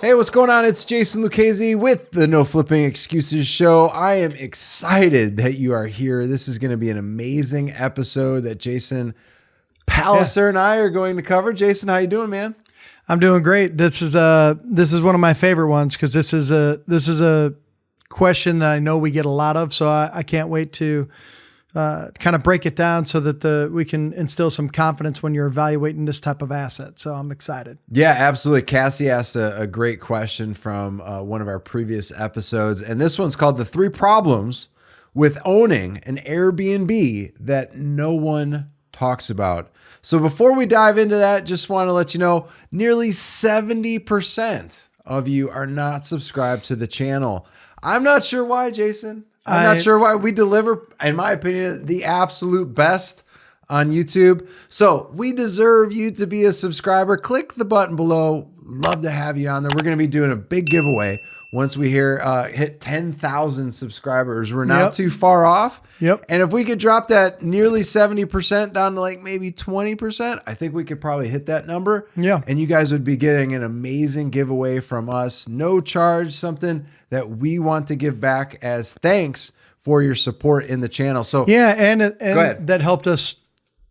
Hey, what's going on? It's Jason Lucchese with the No Flipping Excuses Show. I am excited that you are here. This is going to be an amazing episode that Jason Palliser and I are going to cover. Jason, how you doing, man? I'm doing great. This is one of my favorite ones because this is a question that I know we get a lot of. So I can't wait to kind of break it down so that we can instill some confidence when you're evaluating this type of asset. So I'm excited. Yeah, absolutely. Cassie asked a great question from one of our previous episodes, and this one's called The 3 Problems with Owning an Airbnb That No One Talks About. So before we dive into that, just want to let you know, nearly 70% of you are not subscribed to the channel. I'm not sure why, Jason. I'm not sure why. We deliver, in my opinion, the absolute best on YouTube. So we deserve you to be a subscriber. Click the button below. Love to have you on there. We're going to be doing a big giveaway once we hit 10,000 subscribers. We're not too far off. Yep. And if we could drop that nearly 70% down to like maybe 20%, I think we could probably hit that number. Yeah. And you guys would be getting an amazing giveaway from us. No charge, something that we want to give back as thanks for your support in the channel. So yeah, and that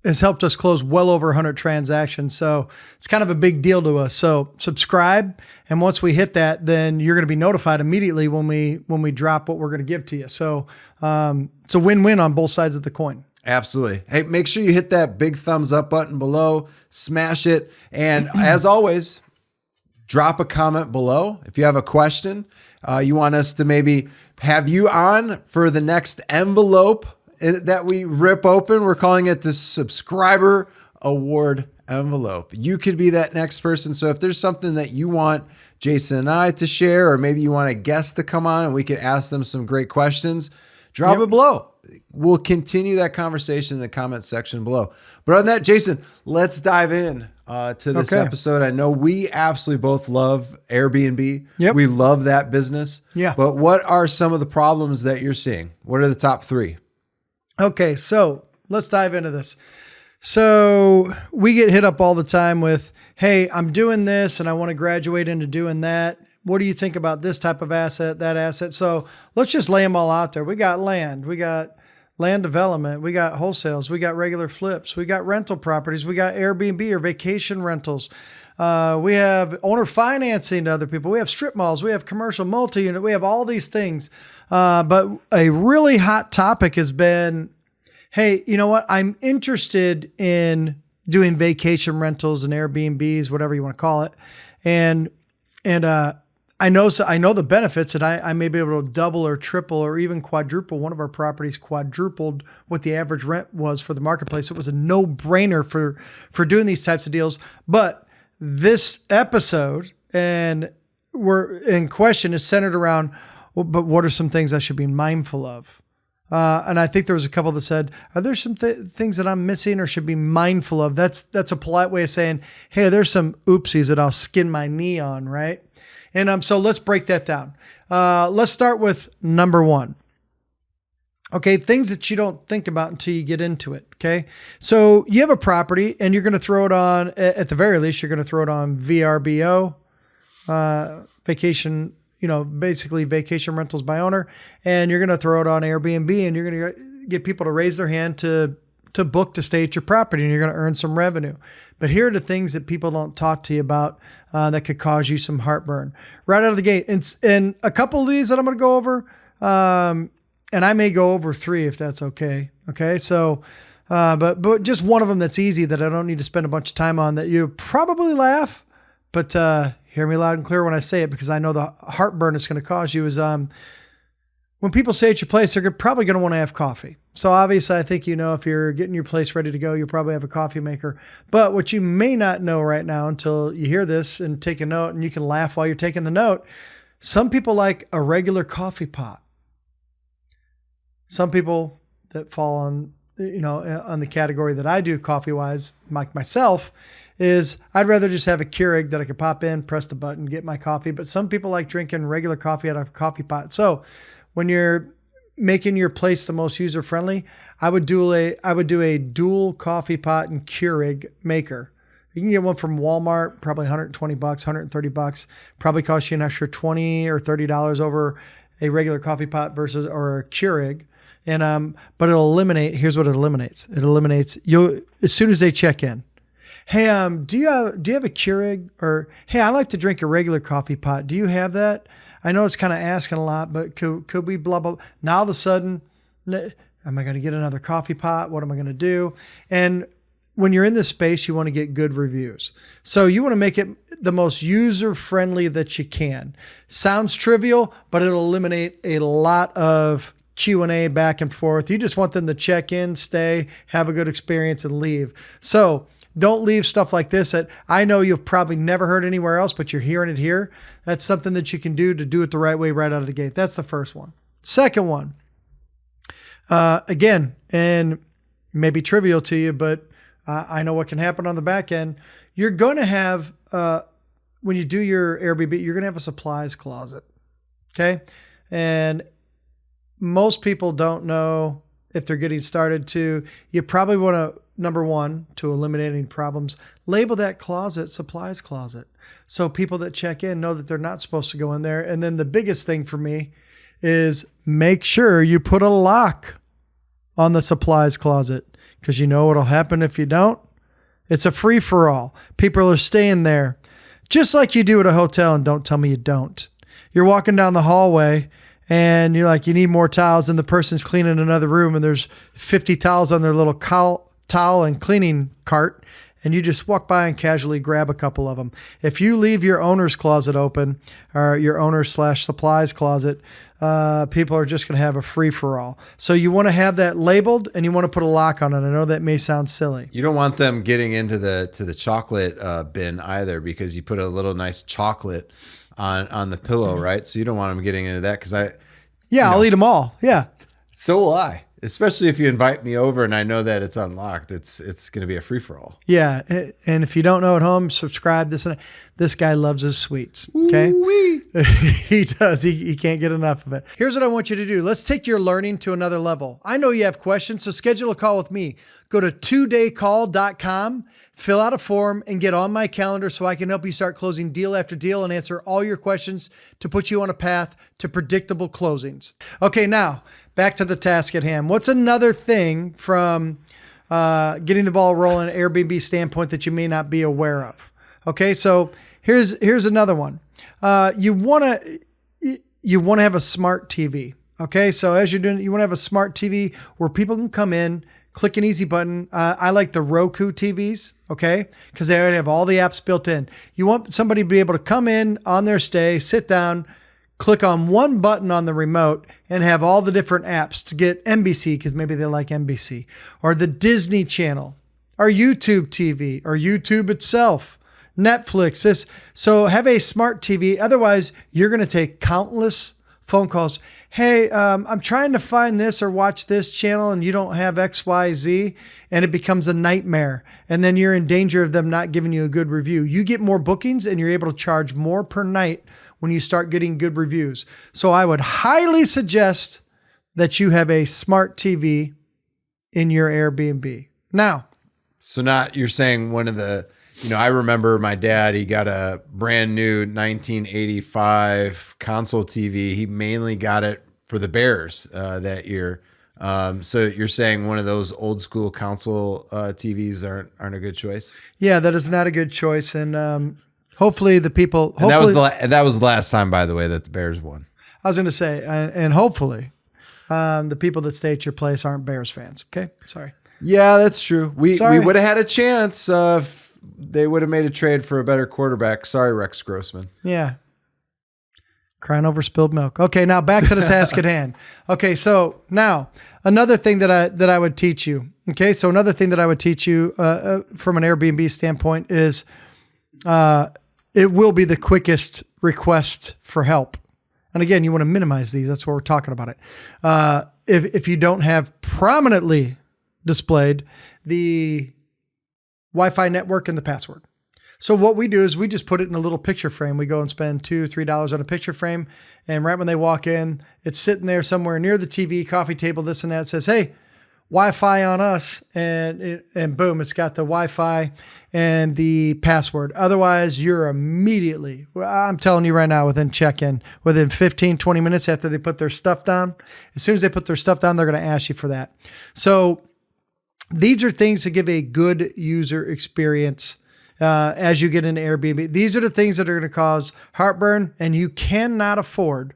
has helped us close well over 100 transactions. So it's kind of a big deal to us. So subscribe, and once we hit that, then you're going to be notified immediately when we drop what we're going to give to you. So it's a win-win on both sides of the coin. Absolutely. Hey, make sure you hit that big thumbs up button below, smash it, and as always, drop a comment below if you have a question. You want us to maybe have you on for the next envelope that we rip open. We're calling it the Subscriber Award Envelope. You could be that next person. So if there's something that you want Jason and I to share, or maybe you want a guest to come on and we could ask them some great questions, drop it below. We'll continue that conversation in the comment section below. But on that, Jason, let's dive in to this episode. I know we absolutely both love Airbnb. Yep. We love that business. Yeah. But what are some of the problems that you're seeing? What are the top 3? Okay, so let's dive into this. So we get hit up all the time with, hey, I'm doing this and I want to graduate into doing that. What do you think about this type of asset, that asset? So let's just lay them all out there. We got land, we got land development, we got wholesales, we got regular flips, we got rental properties, we got Airbnb or vacation rentals. We have owner financing to other people. We have strip malls, we have commercial multi-unit, we have all these things. But a really hot topic has been, hey, you know what? I'm interested in doing vacation rentals and Airbnbs, whatever you want to call it. And I know the benefits, that I may be able to double or triple or even quadruple. One of our properties quadrupled what the average rent was for the marketplace. It was a no-brainer for doing these types of deals. But this episode and we're in question is centered around, well, but what are some things I should be mindful of? And I think there was a couple that said, are there some things that I'm missing or should be mindful of? That's a polite way of saying, hey, there's some oopsies that I'll skin my knee on, right? And so let's break that down. Let's start with number 1. Okay, things that you don't think about until you get into it, okay? So you have a property and you're going to throw it on, at the very least, you're going to throw it on VRBO, vacation, basically vacation rentals by owner, and you're going to throw it on Airbnb and you're going to get people to raise their hand to book to stay at your property, and you're going to earn some revenue. But here are the things that people don't talk to you about that could cause you some heartburn right out of the gate. And a couple of these that I'm going to go over, and I may go over 3 if that's okay. Okay. So, but just one of them that's easy that I don't need to spend a bunch of time on, that you probably laugh, but hear me loud and clear when I say it, because I know the heartburn it's going to cause you is when people stay at your place, they're probably going to want to have coffee. So obviously, I think if you're getting your place ready to go, you'll probably have a coffee maker. But what you may not know right now until you hear this and take a note, and you can laugh while you're taking the note, some people like a regular coffee pot. Some people that fall on, on the category that I do coffee-wise, like myself, is I'd rather just have a Keurig that I could pop in, press the button, get my coffee. But some people like drinking regular coffee out of a coffee pot. So when you're making your place the most user-friendly, I would do a dual coffee pot and Keurig maker. You can get one from Walmart, probably $120, $130, probably cost you an extra $20 or $30 over a regular coffee pot versus, or a Keurig. And, but it'll eliminate, here's what it eliminates. It eliminates as soon as they check in. Hey, do you have a Keurig? Or, hey, I like to drink a regular coffee pot. Do you have that? I know it's kind of asking a lot, but could we blah, blah. Now all of a sudden, am I going to get another coffee pot? What am I going to do? And when you're in this space, you want to get good reviews. So you want to make it the most user-friendly that you can. Sounds trivial, but it'll eliminate a lot of Q&A back and forth. You just want them to check in, stay, have a good experience, and leave. So don't leave stuff like this that I know you've probably never heard anywhere else, but you're hearing it here. That's something that you can do to do it the right way right out of the gate. That's the first one. Second one, again, and maybe trivial to you, but I know what can happen on the back end. You're going to have, when you do your Airbnb, you're going to have a supplies closet. Okay. And most people don't know if they're getting started to, you probably want to, number one, to eliminate any problems, label that closet supplies closet. So people that check in know that they're not supposed to go in there. And then the biggest thing for me is make sure you put a lock on the supplies closet, because you know what'll happen if you don't. It's a free for all. People are staying there just like you do at a hotel. And don't tell me you don't. You're walking down the hallway and you're like, you need more towels, and the person's cleaning another room and there's 50 towels on their little towel and cleaning cart, and you just walk by and casually grab a couple of them. If you leave your owner's closet open, or your owner/supplies closet, people are just going to have a free-for-all. So you want to have that labeled, and you want to put a lock on it. I know that may sound silly. You don't want them getting into the chocolate bin either, because you put a little nice chocolate on the pillow, right? So you don't want them getting into that, because I'll eat them all. Yeah. So will I. Especially if you invite me over and I know that it's unlocked, it's going to be a free-for-all. Yeah. And if you don't know at home, subscribe. This guy loves his sweets. Okay. He does. He can't get enough of it. Here's what I want you to do. Let's take your learning to another level. I know you have questions, so schedule a call with me. Go to todaycall.com, fill out a form, and get on my calendar so I can help you start closing deal after deal and answer all your questions to put you on a path to predictable closings. Okay. Now, back to the task at hand. What's another thing from getting the ball rolling Airbnb standpoint that you may not be aware of? Okay, so here's another one. You want to have a smart TV. Okay, so as you're doing, you want to have a smart TV where people can come in, click an easy button. I like the Roku TVs. Okay, because they already have all the apps built in. You want somebody to be able to come in on their stay, sit down, click on one button on the remote, and have all the different apps to get NBC, because maybe they like NBC, or the Disney Channel, or YouTube TV, or YouTube itself, Netflix. So have a smart TV. Otherwise, you're going to take countless phone calls. Hey, I'm trying to find this or watch this channel, and you don't have XYZ, and it becomes a nightmare. And then you're in danger of them not giving you a good review. You get more bookings, and you're able to charge more per night when you start getting good reviews. So I would highly suggest that you have a smart TV in your Airbnb. Now, you're saying one of the, I remember my dad, he got a brand new 1985 console TV. He mainly got it for the Bears that year. So you're saying one of those old school console TVs aren't a good choice? Yeah, that is not a good choice. And hopefully the people... And that was the last time, by the way, that the Bears won. I was going to say, and hopefully the people that stay at your place aren't Bears fans. Okay, sorry. Yeah, that's true. We would have had a chance if they would have made a trade for a better quarterback. Sorry, Rex Grossman. Yeah. Crying over spilled milk. Okay, now back to the task at hand. Okay, so now another thing that I would teach you. Okay, so another thing that I would teach you from an Airbnb standpoint is it will be the quickest request for help. And again, you want to minimize these. That's what we're talking about it. If you don't have prominently displayed the Wi-Fi network and the password. So what we do is we just put it in a little picture frame. We go and spend $2 or $3 on a picture frame. And right when they walk in, it's sitting there somewhere near the TV, coffee table, this and that. It says, hey, Wi-Fi on us, and boom, it's got the Wi-Fi and the password. Otherwise, you're immediately, I'm telling you right now, within check-in, within 15, 20 minutes after they put their stuff down, as soon as they put their stuff down, they're going to ask you for that. So these are things that give a good user experience as you get into Airbnb. These are the things that are going to cause heartburn, and you cannot afford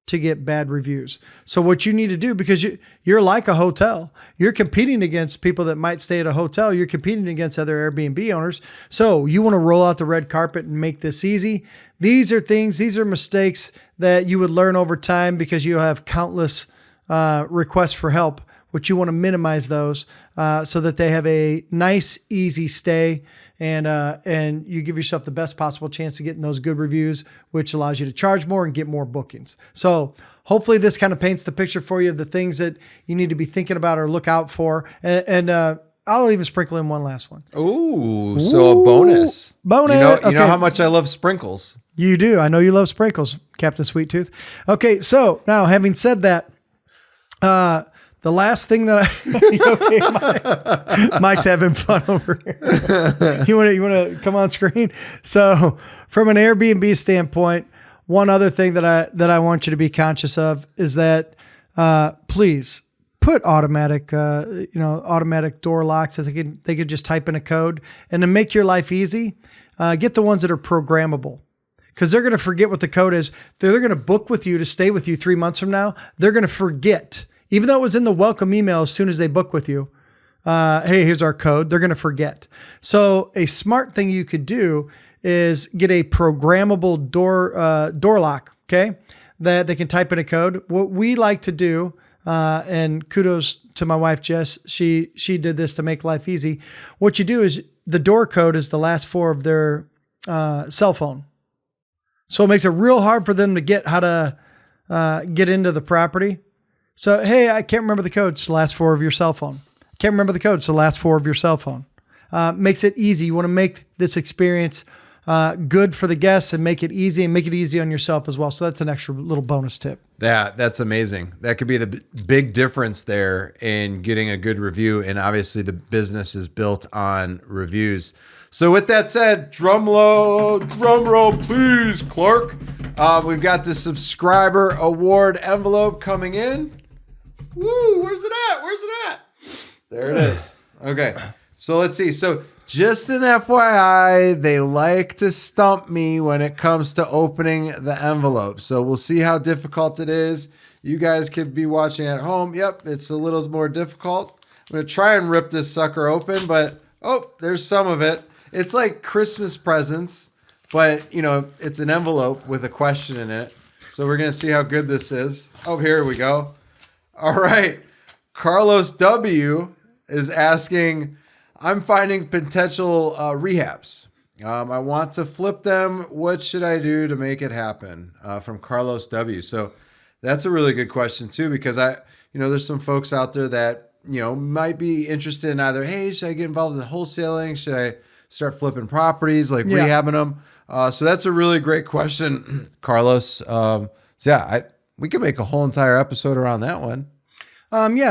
to get bad reviews. So what you need to do, because you're like a hotel, you're competing against people that might stay at a hotel. You're competing against other Airbnb owners. So you want to roll out the red carpet and make this easy. These are mistakes that you would learn over time because you have countless requests for help, which you want to minimize those so that they have a nice, easy stay. And you give yourself the best possible chance of getting those good reviews, which allows you to charge more and get more bookings. So hopefully this kind of paints the picture for you of the things that you need to be thinking about or look out for. And I'll even sprinkle in one last one. Ooh, so a bonus. Bonus. You know how much I love sprinkles. You do. I know you love sprinkles, Captain Sweet Tooth. Okay, so now having said that, the last thing that Mike's having fun over here. You want to come on screen? So from an Airbnb standpoint, one other thing that I want you to be conscious of is that please put automatic door locks. That they could just type in a code, and to make your life easy, get the ones that are programmable. Because they're going to forget what the code is. They're going to book with you to stay with you 3 months from now. They're going to forget. Even though it was in the welcome email as soon as they book with you, hey, here's our code, they're going to forget. So a smart thing you could do is get a programmable door lock, okay, that they can type in a code. What we like to do, and kudos to my wife, Jess, she did this to make life easy. What you do is the door code is the last four of their cell phone. So it makes it real hard for them to get how to get into the property. So, hey, I can't remember the code. It's the last four of your cell phone. Can't remember the code. It's the last four of your cell phone. Makes it easy. You want to make this experience good for the guests and make it easy, and make it easy on yourself as well. So that's an extra little bonus tip. That's amazing. That could be the big difference there in getting a good review. And obviously the business is built on reviews. So with that said, drum roll, please, Clark. We've got the subscriber award envelope coming in. Woo, where's it at? There it is. Okay, so let's see. So just an FYI, they like to stump me when it comes to opening the envelope. So we'll see how difficult it is. You guys could be watching at home. Yep, it's a little more difficult. I'm going to try and rip this sucker open, but there's some of it. It's like Christmas presents, but it's an envelope with a question in it. So we're going to see how good this is. Oh, here we go. All right. Carlos W. is asking, I'm finding potential rehabs. I want to flip them. What should I do to make it happen? From Carlos W. So that's a really good question too, because there's some folks out there that, might be interested in either, hey, should I get involved in wholesaling? Should I start flipping properties, rehabbing them? So that's a really great question, Carlos. We could make a whole entire episode around that one.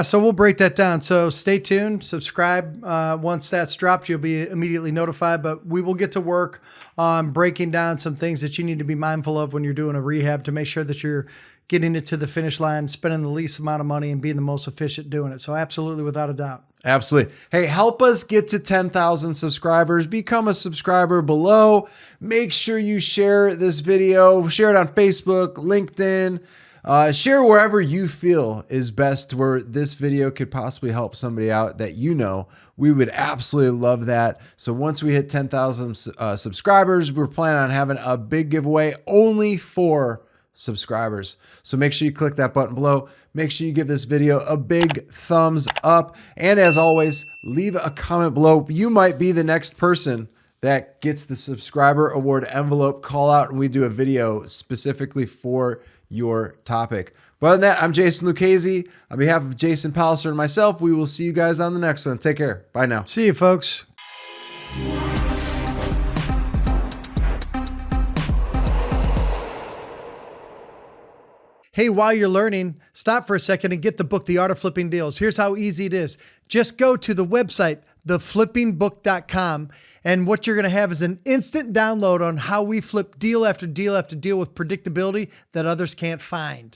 So we'll break that down. So stay tuned, subscribe. Once that's dropped, you'll be immediately notified, but we will get to work on breaking down some things that you need to be mindful of when you're doing a rehab to make sure that you're getting it to the finish line, spending the least amount of money and being the most efficient doing it. So absolutely, without a doubt. Absolutely. Hey, help us get to 10,000 subscribers. Become a subscriber below. Make sure you share this video. Share it on Facebook, LinkedIn. Share wherever you feel is best, where this video could possibly help somebody out that we would absolutely love that. So once we hit 10,000 subscribers, we're planning on having a big giveaway only for subscribers. So make sure you click that button below. Make sure you give this video a big thumbs up. And as always, leave a comment below. You might be the next person that gets the subscriber award envelope call out, and we do a video specifically for your topic. But other than that, I'm Jason Lucchese. On behalf of Jason Palliser and myself, we will see you guys on the next one. Take care. Bye now. See you, folks. Hey, while you're learning, stop for a second and get the book, The Art of Flipping Deals. Here's how easy it is. Just go to the website, theflippingbook.com, and what you're going to have is an instant download on how we flip deal after deal after deal with predictability that others can't find.